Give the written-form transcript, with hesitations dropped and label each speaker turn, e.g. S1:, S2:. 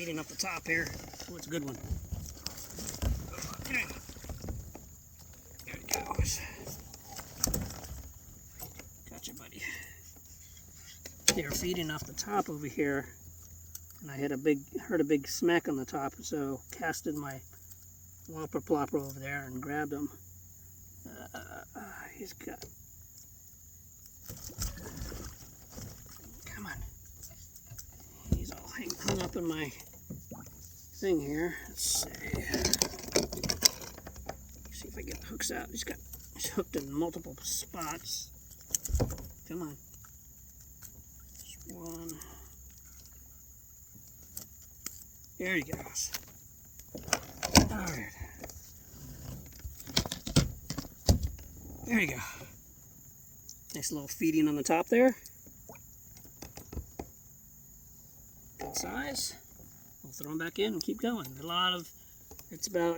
S1: feeding up the top here. Oh, it's a good one. Okay. There it goes. Gotcha, buddy. They're feeding off the top over here, and I heard a big smack on the top, so casted my WhopperPlopper over there and grabbed him. He's got. Come on. He's all hung up in my thing here. Let's see if I get the hooks out. He's hooked in multiple spots. Come on. Just one. There he goes. All right. There you go. Nice little feeding on the top there. Good size. We'll throw them back in and keep going. It's about